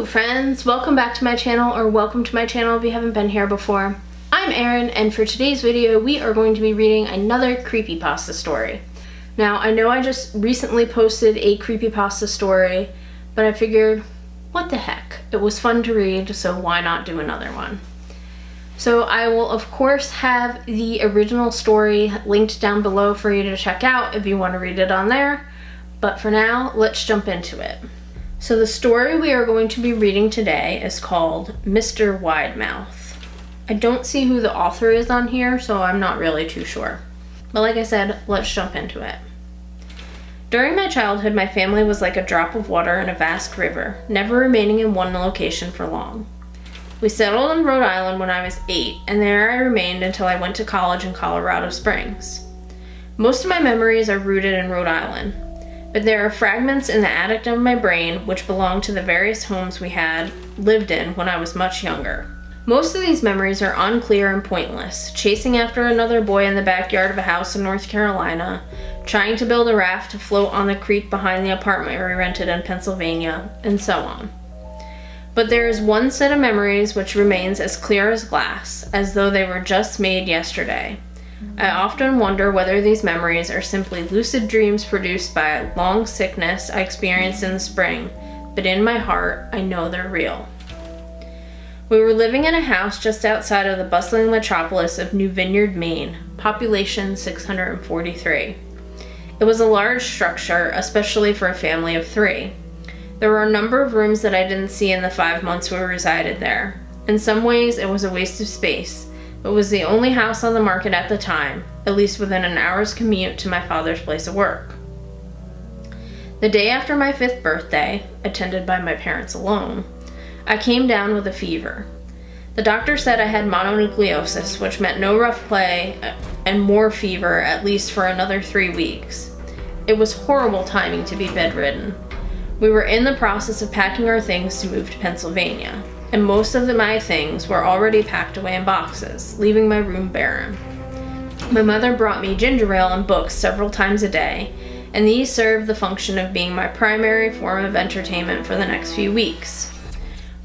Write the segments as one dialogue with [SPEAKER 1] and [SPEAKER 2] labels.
[SPEAKER 1] Hello friends, welcome back to my channel, or welcome to my channel if you haven't been here before. I'm Erin, and for today's video we are going to be reading another creepypasta story. Now I know I just recently posted a creepypasta story, but I figured, what the heck, it was fun to read, so why not do another one. So I will of course have the original story linked down below for you to check out if you want to read it on there, but for now let's jump into it. So the story we are going to be reading today is called Mr. Widemouth. I don't see who the author is on here, so I'm not really too sure. But like I said, let's jump into it. During my childhood, my family was like a drop of water in a vast river, never remaining in one location for long. We settled in Rhode Island when I was 8, and there I remained until I went to college in Colorado Springs. Most of my memories are rooted in Rhode Island, but there are fragments in the attic of my brain which belong to the various homes we had lived in when I was much younger. Most of these memories are unclear and pointless, chasing after another boy in the backyard of a house in North Carolina, trying to build a raft to float on the creek behind the apartment we rented in Pennsylvania, and so on. But there is one set of memories which remains as clear as glass, as though they were just made yesterday. I often wonder whether these memories are simply lucid dreams produced by a long sickness I experienced in the spring, but in my heart, I know they're real. We were living in a house just outside of the bustling metropolis of New Vineyard, Maine, population 643. It was a large structure, especially for a family of 3. There were a number of rooms that I didn't see in the 5 months we resided there. In some ways, it was a waste of space. It was the only house on the market at the time, at least within an hour's commute to my father's place of work. The day after my 5th birthday, attended by my parents alone, I came down with a fever. The doctor said I had mononucleosis, which meant no rough play and more fever at least for another 3 weeks. It was horrible timing to be bedridden. We were in the process of packing our things to move to Pennsylvania, and most of my things were already packed away in boxes, leaving my room barren. My mother brought me ginger ale and books several times a day, and these served the function of being my primary form of entertainment for the next few weeks.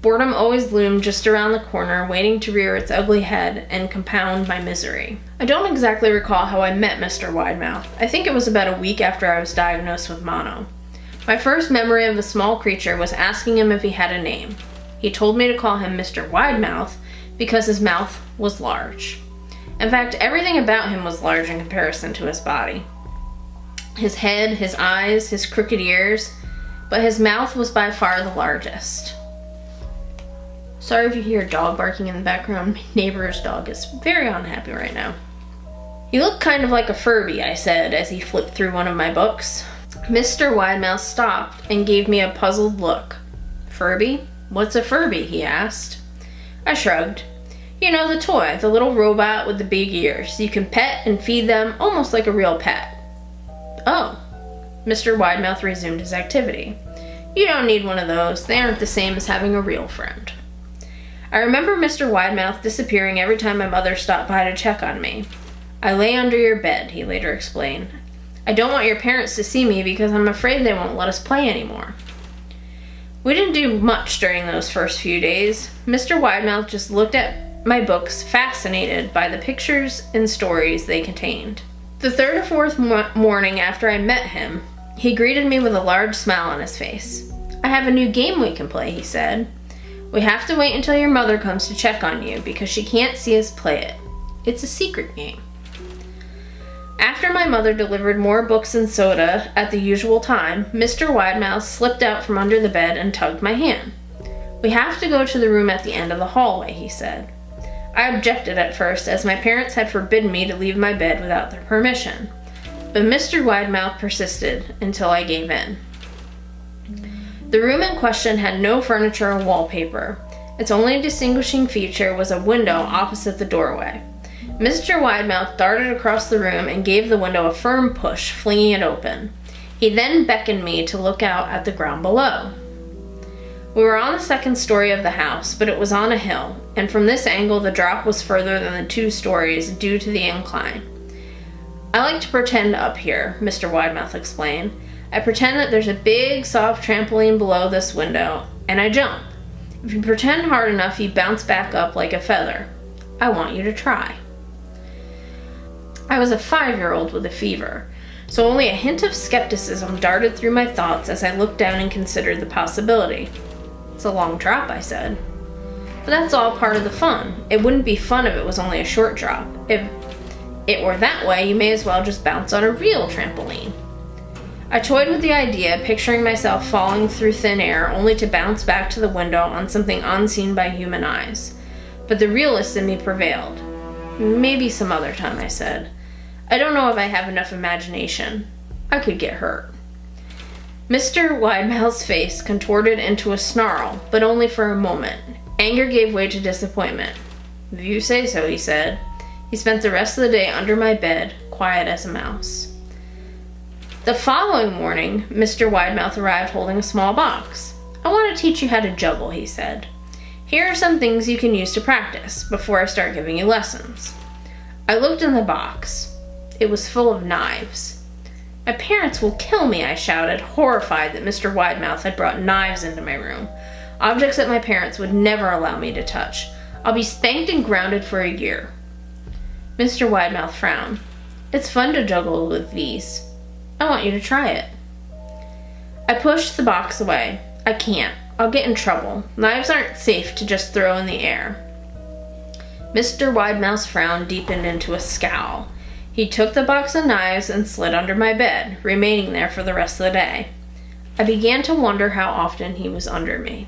[SPEAKER 1] Boredom always loomed just around the corner, waiting to rear its ugly head and compound my misery. I don't exactly recall how I met Mr. Widemouth. I think it was about a week after I was diagnosed with mono. My first memory of the small creature was asking him if he had a name. He told me to call him Mr. Widemouth because his mouth was large. In fact, everything about him was large in comparison to his body. His head, his eyes, his crooked ears, but his mouth was by far the largest. Sorry if you hear a dog barking in the background. My neighbor's dog is very unhappy right now. "You look kind of like a Furby," I said as he flipped through one of my books. Mr. Widemouth stopped and gave me a puzzled look. "Furby? What's a Furby?" he asked. I shrugged. "You know, the toy, the little robot with the big ears. You can pet and feed them almost like a real pet." "Oh." Mr. Widemouth resumed his activity. "You don't need one of those. They aren't the same as having a real friend." I remember Mr. Widemouth disappearing every time my mother stopped by to check on me. "I lay under your bed," he later explained. "I don't want your parents to see me because I'm afraid they won't let us play anymore." We didn't do much during those first few days. Mr. Widemouth just looked at my books, fascinated by the pictures and stories they contained. The 3rd or 4th morning after I met him, he greeted me with a large smile on his face. "I have a new game we can play," he said. "We have to wait until your mother comes to check on you because she can't see us play it. It's a secret game." After my mother delivered more books and soda at the usual time, Mr. Widemouth slipped out from under the bed and tugged my hand. "We have to go to the room at the end of the hallway," he said. I objected at first, as my parents had forbidden me to leave my bed without their permission, but Mr. Widemouth persisted until I gave in. The room in question had no furniture or wallpaper. Its only distinguishing feature was a window opposite the doorway. Mr. Widemouth darted across the room and gave the window a firm push, flinging it open. He then beckoned me to look out at the ground below. We were on the 2nd story of the house, but it was on a hill, and from this angle the drop was further than the 2 stories due to the incline. "I like to pretend up here," Mr. Widemouth explained. "I pretend that there's a big, soft trampoline below this window, and I jump. If you pretend hard enough, you bounce back up like a feather. I want you to try. I was a 5-year-old with a fever, so only a hint of skepticism darted through my thoughts as I looked down and considered the possibility. It's a long drop, I said. But that's all part of the fun. It wouldn't be fun if it was only a short drop. If it were that way, you may as well just bounce on a real trampoline. I toyed with the idea, picturing myself falling through thin air only to bounce back to the window on something unseen by human eyes. But the realist in me prevailed. Maybe some other time, I said. I don't know if I have enough imagination. I could get hurt. Mr. Widemouth's face contorted into a snarl, but only for a moment. Anger gave way to disappointment. If you say so, he said. He spent the rest of the day under my bed, quiet as a mouse. The following morning, Mr. Widemouth arrived holding a small box. I want to teach you how to juggle, he said. Here are some things you can use to practice before I start giving you lessons. I looked in the box. It was full of knives. My parents will kill me, I shouted, horrified that Mr. Widemouth had brought knives into my room, objects that my parents would never allow me to touch. I'll be spanked and grounded for a year. Mr. Widemouth frowned. It's fun to juggle with these. I want you to try it. I pushed the box away. I can't. I'll get in trouble. Knives aren't safe to just throw in the air. Mr. Widemouth's frown deepened into a scowl. He took the box of knives and slid under my bed, remaining there for the rest of the day. I began to wonder how often he was under me.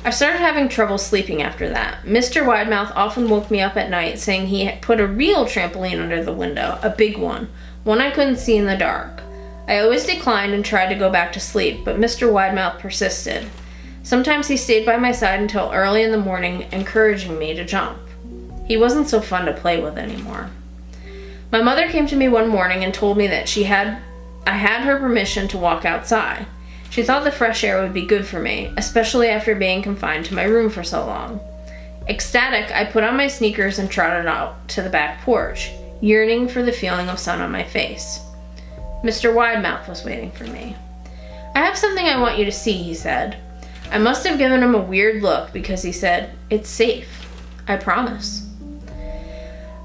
[SPEAKER 1] I started having trouble sleeping after that. Mr. Widemouth often woke me up at night saying he had put a real trampoline under the window, a big one I couldn't see in the dark. I always declined and tried to go back to sleep, but Mr. Widemouth persisted. Sometimes he stayed by my side until early in the morning, encouraging me to jump. He wasn't so fun to play with anymore. My mother came to me one morning and told me that I had her permission to walk outside. She thought the fresh air would be good for me, especially after being confined to my room for so long. Ecstatic, I put on my sneakers and trotted out to the back porch, yearning for the feeling of sun on my face. Mr. Widemouth was waiting for me. I have something I want you to see, he said. I must have given him a weird look because he said, It's safe. I promise.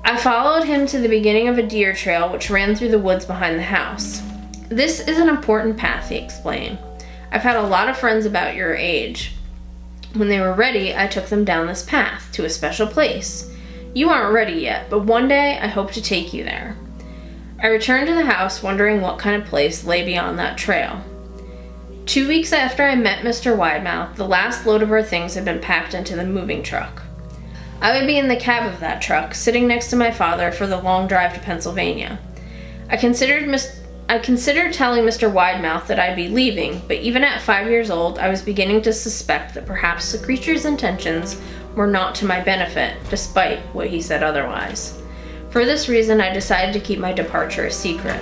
[SPEAKER 1] I followed him to the beginning of a deer trail which ran through the woods behind the house. This is an important path, he explained. I've had a lot of friends about your age. When they were ready, I took them down this path to a special place. You aren't ready yet, but one day I hope to take you there. I returned to the house wondering what kind of place lay beyond that trail. 2 weeks after I met Mr. Widemouth, the last load of our things had been packed into the moving truck. I would be in the cab of that truck, sitting next to my father for the long drive to Pennsylvania. I considered telling Mr. Widemouth that I'd be leaving, but even at 5 years old, I was beginning to suspect that perhaps the creature's intentions were not to my benefit, despite what he said otherwise. For this reason, I decided to keep my departure a secret.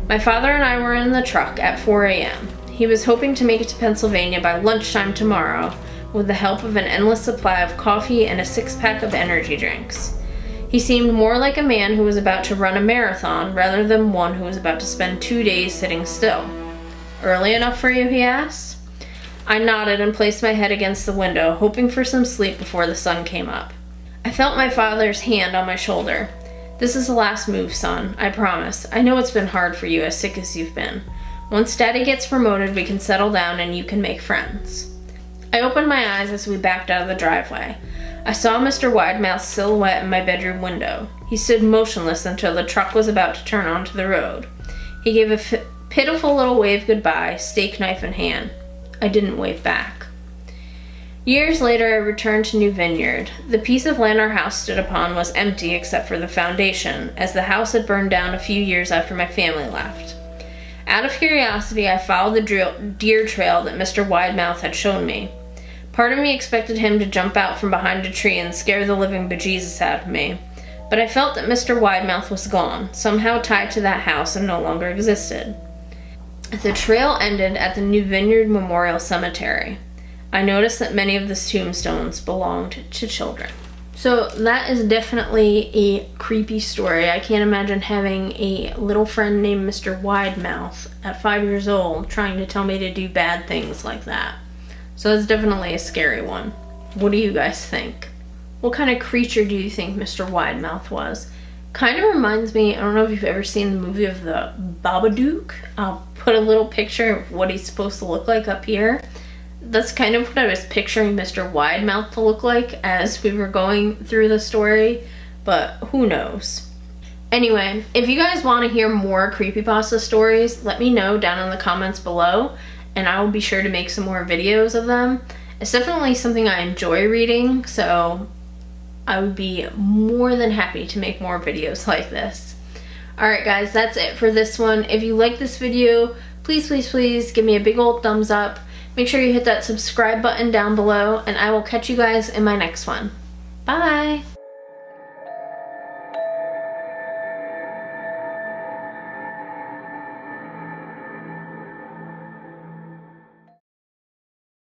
[SPEAKER 1] My father and I were in the truck at 4 a.m. He was hoping to make it to Pennsylvania by lunchtime tomorrow, with the help of an endless supply of coffee and a 6-pack of energy drinks. He seemed more like a man who was about to run a marathon rather than one who was about to spend 2 days sitting still. Early enough for you, he asked. I nodded and placed my head against the window, hoping for some sleep before the sun came up. I felt my father's hand on my shoulder. This is the last move, son, I promise. I know it's been hard for you, as sick as you've been. Once Daddy gets promoted, we can settle down and you can make friends. I opened my eyes as we backed out of the driveway. I saw Mr. Widemouth's silhouette in my bedroom window. He stood motionless until the truck was about to turn onto the road. He gave a pitiful little wave goodbye, steak knife in hand. I didn't wave back. Years later, I returned to New Vineyard. The piece of land our house stood upon was empty except for the foundation, as the house had burned down a few years after my family left. Out of curiosity, I followed the deer trail that Mr. Widemouth had shown me. Part of me expected him to jump out from behind a tree and scare the living bejesus out of me, but I felt that Mr. Widemouth was gone, somehow tied to that house and no longer existed. The trail ended at the New Vineyard Memorial Cemetery. I noticed that many of the tombstones belonged to children. So that is definitely a creepy story. I can't imagine having a little friend named Mr. Widemouth at 5 years old trying to tell me to do bad things like that. So it's definitely a scary one. What do you guys think? What kind of creature do you think Mr. Widemouth was? Kind of reminds me, I don't know if you've ever seen the movie of the Babadook. I'll put a little picture of what he's supposed to look like up here. That's kind of what I was picturing Mr. Widemouth to look like as we were going through the story, but who knows. Anyway, if you guys want to hear more creepypasta stories, let me know down in the comments below, and I will be sure to make some more videos of them. It's definitely something I enjoy reading, so I would be more than happy to make more videos like this. Alright guys, that's it for this one. If you like this video, please, please, please give me a big old thumbs up. Make sure you hit that subscribe button down below, and I will catch you guys in my next one. Bye!